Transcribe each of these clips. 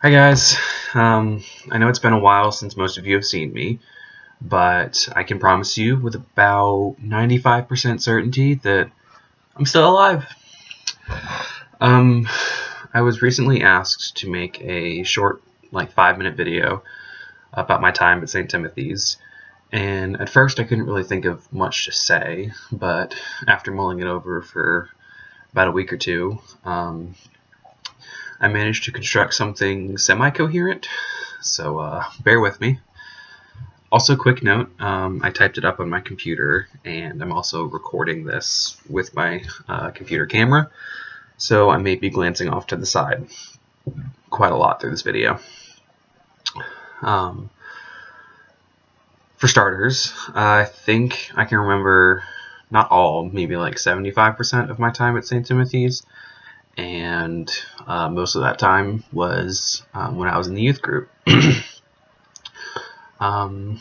Hi guys. I know it's been a while since most of you have seen me, but I can promise you with about 95% certainty that I'm still alive. Um, I was recently asked to make a short, 5-minute video about my time at St. Timothy's, and at first I couldn't really think of much to say, but after mulling it over for about a week or two, I managed to construct something semi-coherent, so bear with me. Also, quick note, I typed it up on my computer, and I'm also recording this with my computer camera, so I may be glancing off to the side quite a lot through this video. For starters, I think I can remember not all, maybe like 75% of my time at St. Timothy's, and most of that time was when I was in the youth group. And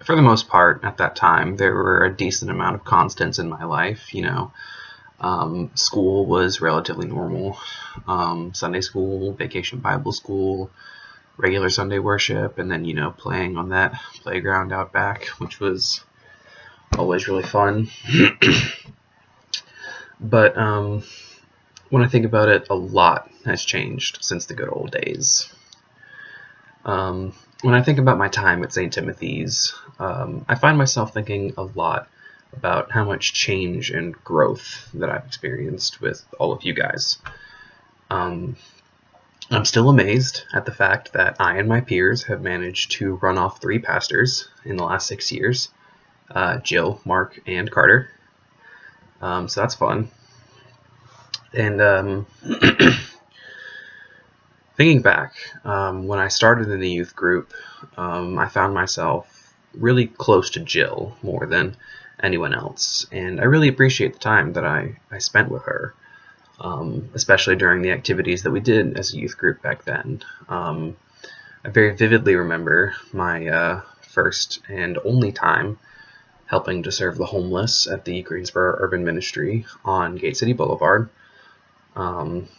for the most part, at that time, there were a decent amount of constants in my life. School was relatively normal. Sunday school, vacation Bible school, regular Sunday worship, and then, playing on that playground out back, which was always really fun. But when I think about it, a lot has changed since the good old days. When I think about my time at St. Timothy's, I find myself thinking a lot about how much change and growth that I've experienced with all of you guys. I'm still amazed at the fact that I and my peers have managed to run off 3 pastors in the last 6 years, Jill, Mark, and Carter. So that's fun. And thinking back, when I started in the youth group, I found myself really close to Jill more than anyone else, and I really appreciate the time that I spent with her, especially during the activities that we did as a youth group back then. I very vividly remember my first and only time helping to serve the homeless at the Greensboro Urban Ministry on Gate City Boulevard,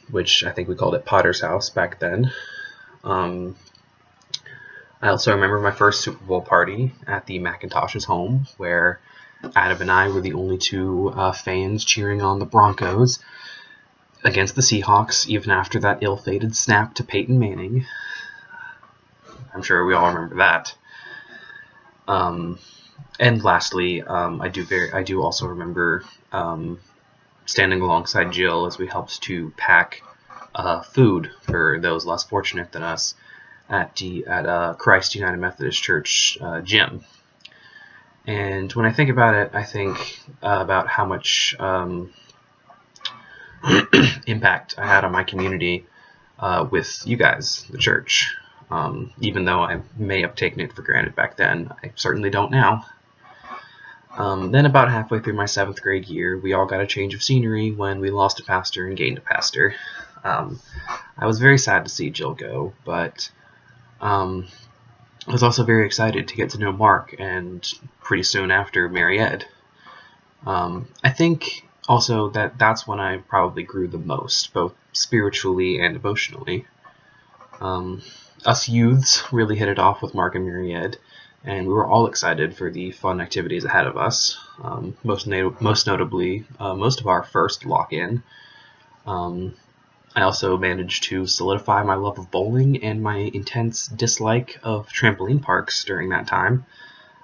which I think we called it Potter's House back then. I also remember my first Super Bowl party at the McIntosh's home, where Adam and I were the only 2 fans cheering on the Broncos against the Seahawks, even after that ill-fated snap to Peyton Manning. I'm sure we all remember that. And lastly, I do also remember standing alongside Jill as we helped to pack food for those less fortunate than us at Christ United Methodist Church gym. And when I think about it, I think about how much impact I had on my community with you guys, the church. Even though I may have taken it for granted back then, I certainly don't now. Then about halfway through my 7th grade year, we all got a change of scenery when we lost a pastor and gained a pastor. I was very sad to see Jill go, but I was also very excited to get to know Mark, and pretty soon after, Mary Ed. I think also that that's when I probably grew the most, both spiritually and emotionally. Us youths really hit it off with Mark and Mary Ed, and we were all excited for the fun activities ahead of us, most notably most of our first lock-in. I also managed to solidify my love of bowling and my intense dislike of trampoline parks during that time.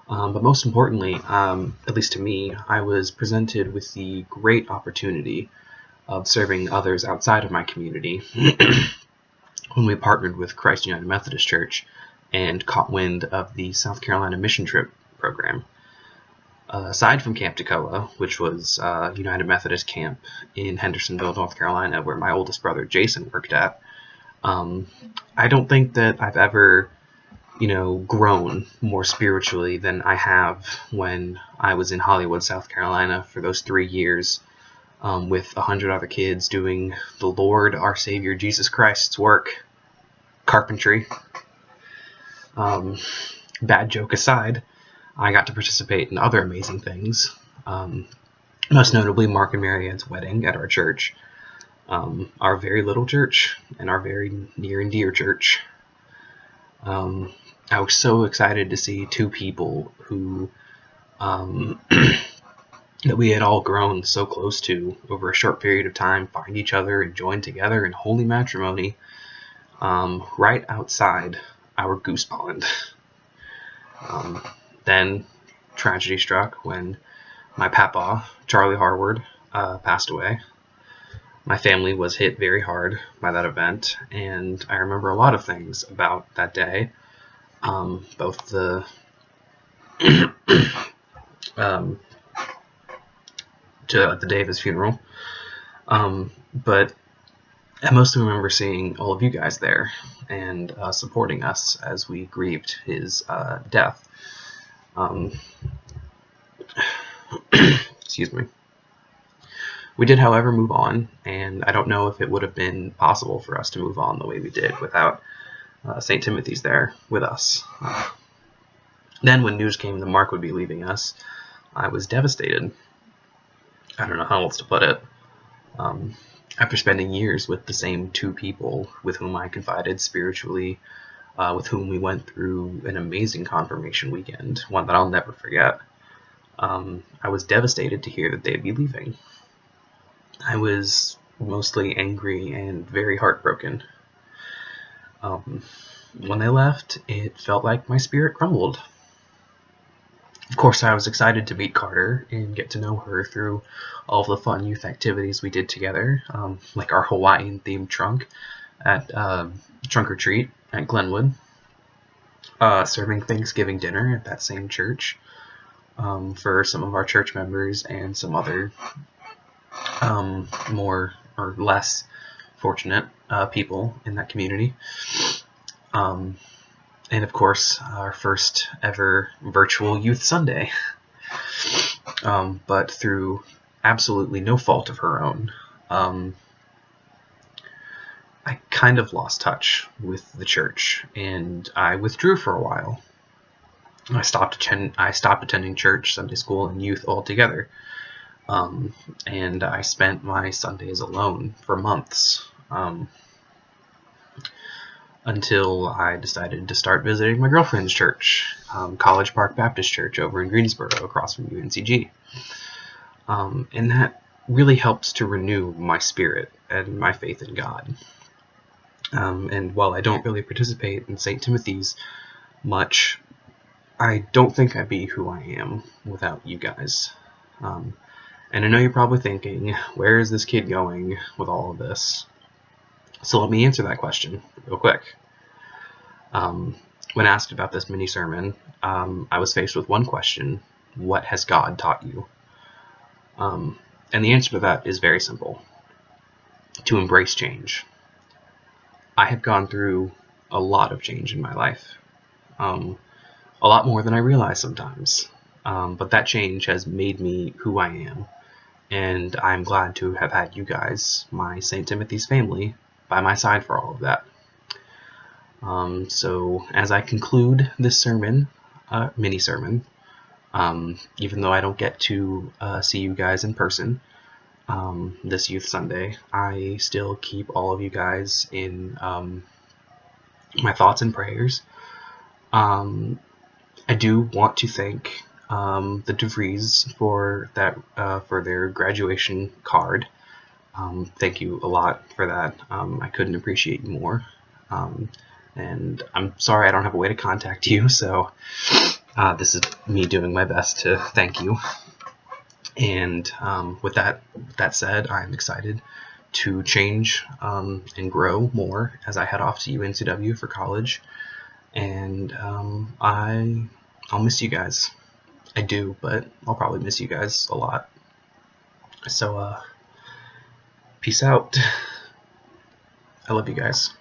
But most importantly, at least to me, I was presented with the great opportunity of serving others outside of my community when we partnered with Christ United Methodist Church and caught wind of the South Carolina Mission Trip program. Aside from Camp Toccoa, which was United Methodist camp in Hendersonville, North Carolina, where my oldest brother Jason worked at, I don't think that I've ever, grown more spiritually than I have when I was in Hollywood, South Carolina for those 3 years with 100 other kids doing the Lord, our Savior, Jesus Christ's work, carpentry. Bad joke aside, I got to participate in other amazing things, most notably Mark and Mary Ann's wedding at our church. our very little church and our very near and dear church. I was so excited to see two people who that we had all grown so close to over a short period of time find each other and join together in holy matrimony right outside our goose pond. Then tragedy struck when my papa, Charlie Harward, passed away. My family was hit very hard by that event, and I remember a lot of things about that day. Both the to the day of his funeral, but I mostly remember seeing all of you guys there and supporting us as we grieved his death. Excuse me. We did, however, move on, and I don't know if it would have been possible for us to move on the way we did without St. Timothy's there with us. Then when news came that Mark would be leaving us, I was devastated. I don't know how else to put it. After spending years with the same two people with whom I confided spiritually, with whom we went through an amazing confirmation weekend, one that I'll never forget, I was devastated to hear that they'd be leaving. I was mostly angry and very heartbroken. When they left, it felt like my spirit crumbled. Of course, I was excited to meet Carter and get to know her through all of the fun youth activities we did together, like our Hawaiian-themed trunk at Trunk or Treat at Glenwood, serving Thanksgiving dinner at that same church for some of our church members and some other more or less fortunate people in that community. And of course, our first ever virtual Youth Sunday. But through absolutely no fault of her own, I kind of lost touch with the church, and I withdrew for a while. I stopped attending church, Sunday school, and youth altogether. And I spent my Sundays alone for months. Until I decided to start visiting my girlfriend's church, College Park Baptist Church over in Greensboro, across from UNCG. And that really helps to renew my spirit and my faith in God. And while I don't really participate in St. Timothy's much, I don't think I'd be who I am without you guys. And I know you're probably thinking, where is this kid going with all of this? So let me answer that question real quick. When asked about this mini sermon, I was faced with one question: what has God taught you? And the answer to that is very simple: to embrace change. I have gone through a lot of change in my life, a lot more than I realize sometimes, but that change has made me who I am, and I'm glad to have had you guys, my St. Timothy's family, by my side for all of that. So as I conclude this sermon, mini sermon, even though I don't get to see you guys in person this Youth Sunday, I still keep all of you guys in my thoughts and prayers. I do want to thank the DeVries for that for their graduation card. Thank you a lot for that. I couldn't appreciate you more. And I'm sorry I don't have a way to contact you, so this is me doing my best to thank you. And with that said, I'm excited to change and grow more as I head off to UNCW for college. And I'll miss you guys. I do, but I'll probably miss you guys a lot. So peace out. I love you guys.